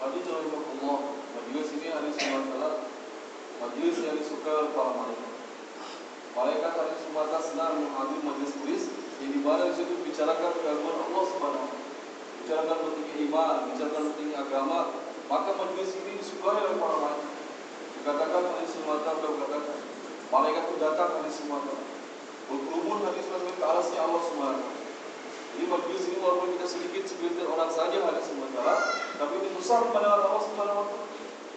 Hadits rahimahullah, majelis ini hari Jumat, majelis yang disukai oleh para malaikat. Malaikat hari Jumat senang menghadiri majelis yang di mana di situ bicarakan keagungan Allah Subhanahu wa taala, bicarakan pentingnya iman, bicarakan pentingnya agama. Maka majelis ini disukai oleh para malaikat. Dikatakan hari Jumat berkatakan, malaikat itu datang hari Jumat, berkerumun hari Jumat ke arasnya Allah Subhanahu wa taala. Jadi majelis ini walaupun kita sedikit segelintir orang saja hari sementara, tapi ini besar pada Allah Subhanahu wa taala.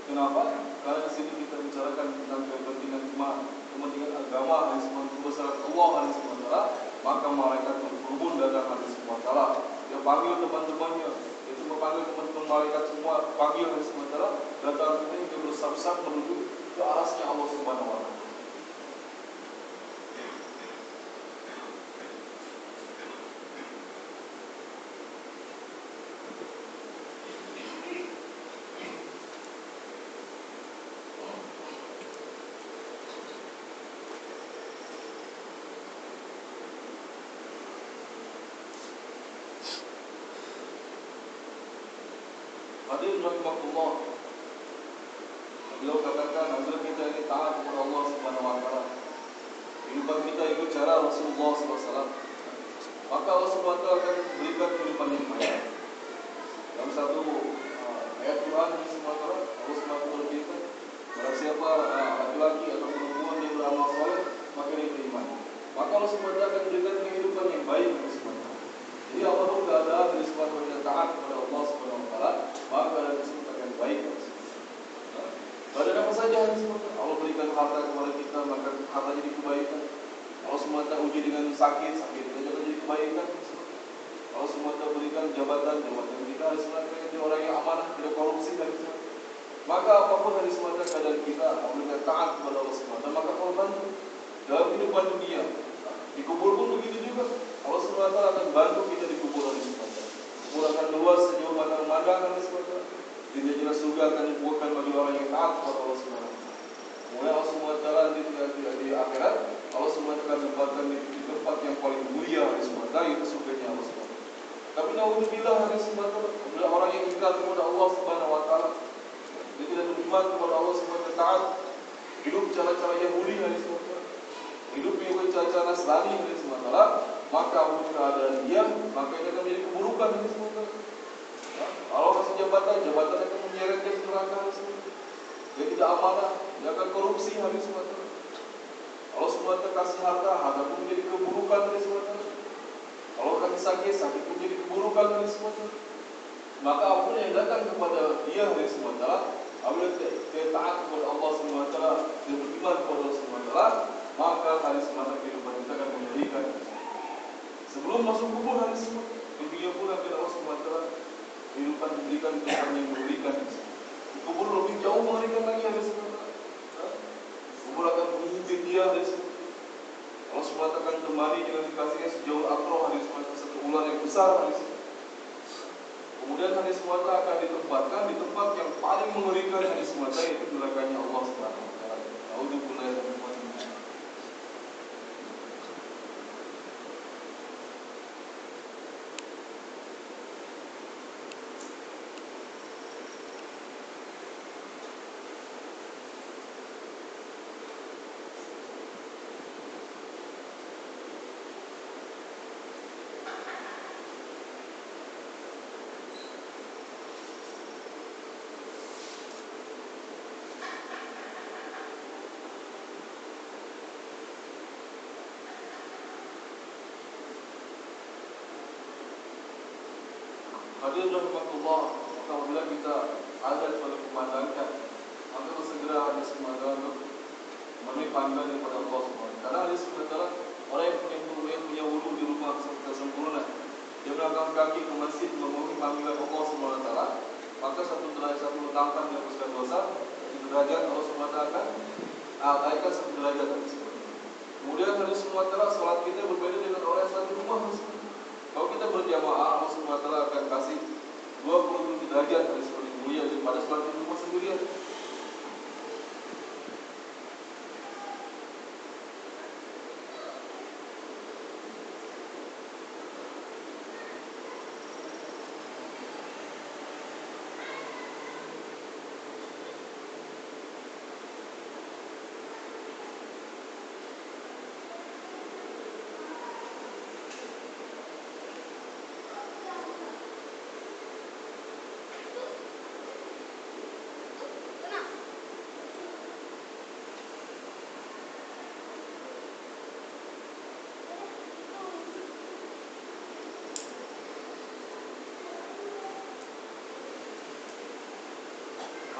Kenapa? Karena di sini kita bicarakan tentang kepentingan iman, kepentingan agama hari sementara, kebesaran Allah hari sementara, maka malaikat berkerumun datang hari sementara. Dia panggil teman-temannya, itu memanggil teman-teman malaikat semua, panggil hari sementara, datang ini dia bersab-sab menuju ke arasnya Allah Subhanahu wa taala. Hadirin rahimahullah, beliau katakan agar kita ini taat kepada Allah Subhanahu wa taala. Kehidupan kita ikut cara Rasulullah SAW. Maka Allah Subhanahu wa taala akan berikan kehidupan yang baik. Dalam satu ayat Quran Allah Subhanahu wa taala berfirman, barang siapa laki-laki atau perempuan yang beramal saleh, maka dia beriman. Maka Allah Subhanahu wa taala akan berikan kehidupan yang baik. Jadi apapun keadaan dari sebuah kita taat kepada Allah Subhanahu wa taala, maka keadaan tersebut akan baik. Pada apa saja Allah berikan harta kepada kita, maka harta jadi kebaikan. Allah Subhanahu wa taala uji dengan sakit kita jadi kebaikan. Allah Subhanahu wa taala berikan jabatan kita harus menjadi orang yang amanah, tidak korupsi dan maka apapun dari semua keadaan kita, apabila taat kepada Allah Subhanahu wa taala, maka Allah bantu dalam kehidupan dunia. Di kubur pun begitu juga. Allah Subhanahu wa taala akan bantu kita di kubur Allah Subhanahu wa taala. Kubur akan luas sejauh mata memandang Allah Subhanahu wa taala. Tidak jelas surga akan dibuatkan bagi orang yang taat kepada Allah Subhanahu wa taala. Kemudian Allah Subhanahu wa taala di akhirat, Allah Subhanahu wa taala akan tempatkan di tempat yang paling mulia di surga, yaitu surganya Allah Subhanahu wa taala. Tapi naudzubillah hari Subhanahu wa taala, bila orang yang ingkar kepada Allah Subhanahu wa taala, dia tidak beriman kepada Allah Subhanahu wa taala, hidup cara-cara Yahudi hari Subhanahu wa taala, hidup mengikuti cara-cara Nasrani hari Subhanahu wa taala, maka apapun keadaan dia, maka ini akan menjadi keburukan hari Subhanahu wa taala. Allah kasih jabatan akan menyeret dia ke neraka hari Subhanahu wa taala. Dia tidak amanah, dia akan korupsi hari Subhanahu wa taala. Allah Subhanahu wa taala kasih harta pun menjadi keburukan hari Subhanahu wa taala. Allah kasih sakit pun menjadi keburukan hari Subhanahu wa taala. Maka apapun yang datang kepada dia hari Subhanahu wa taala, apabila dia taat kepada Allah Subhanahu wa taala, dia beriman kepada Allah Subhanahu wa taala, maka hari Subhanahu wa taala kehidupan kita akan mengerikan. Sebelum masuk kubur hari Jumat, dunia pula kepada Allah Subhanahu wa taala kehidupan diberikan kehidupan yang mengerikan. Kubur lebih jauh mengerikan lagi hari Jumat. Kubur akan menghujat dia hari Jumat. Allah Subhanahu wa taala akan temani dengan dikasihnya sejauh akroh hari Jumat, satu bulan yang besar hari Jumat. Kemudian hari Jumat akan ditempatkan di tempat yang paling mengerikan hari Jumat, yaitu nerakanya Allah Subhanahu wa taala. Nauzubillah min dzalik. Hadirin rahimahullah, maka apabila kita ada pada kumandangkan, maka bersegera ada semangat untuk memenuhi panggilan daripada Allah SWT. Karena ada sementara orang yang punya wudu di rumah sempurna, dia melangkah kaki ke masjid memenuhi panggilan Allah SWT, maka satu langkah dihapuskan dosa, satu derajat Allah SWT akan naikkan satu derajat. Kemudian hari SWT sholat kita berbeda dengan orang yang sholat di rumah. Kalau kita berjamaah, Allah SWT akan kasih 27 derajat dari seperti mulia daripada sholat di rumah sendirian.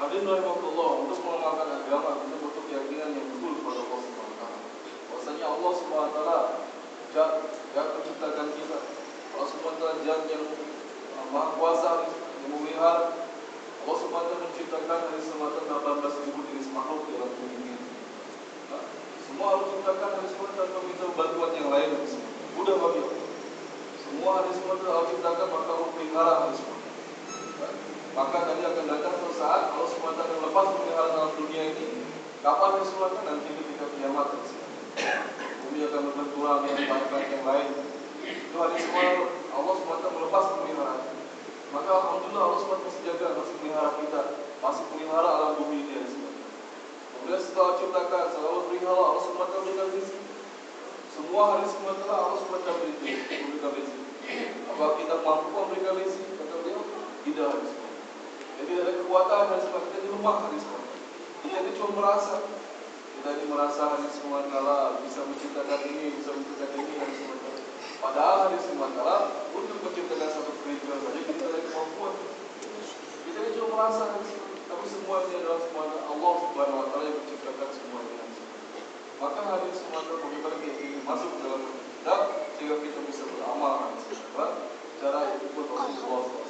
Hadirin rahimakumullah, untuk mengamalkan agama kita butuh keyakinan yang betul kepada Allah Subhanahu wa taala. Bahwasanya Allah Subhanahu wa taala zat yang menciptakan kita. Allah Subhanahu wa taala zat yang Maha Kuasa, yang memelihara. Allah Subhanahu wa taala menciptakan dari semata 18.000 jenis makhluk di alam bumi ini. Nah, semua Allah ciptakan dari semata tanpa minta bantuan yang lain. Mudah bagi Allah. Semua hari semata Allah ciptakan maka Allah pelihara hari semata. Maka tadi akan datang suatu saat Allah SWT akan lepas pemeliharaan dalam dunia ini. Kapan hari semata? Nanti ketika kiamat. Bumi akan berbenturan dengan planet yang lain. Itu hari semata Allah SWT melepas pemeliharaan. Maka alhamdulillah Allah SWT masih jaga, masih pelihara kita, masih pelihara alam bumi ini hari semata. Kemudian setelah ciptakan, selalu pelihara Allah SWT berikan rezeki. Semua hari semata Allah SWT berikan rezeki. Apakah kita mampu memberikan rezeki? Kata beliau, tidak hari semata. Jadi ada kekuatan hari semata, kita di rumah hari semata. Kita ini cuma merasa. Kita ini merasa hari semata bisa menciptakan ini, bisa menciptakan ini hari semata. Padahal hari semata untuk menciptakan satu gereja saja kita ada kemampuan. Kita ini cuma merasa hari semata. Tapi semua ini adalah semata Allah Subhanahu wa taala yang menciptakan semua ini hari semata. Maka hari semata bagaimana kita ini masuk dalam kita sehingga kita bisa beramal hari semata. Cara itu Allah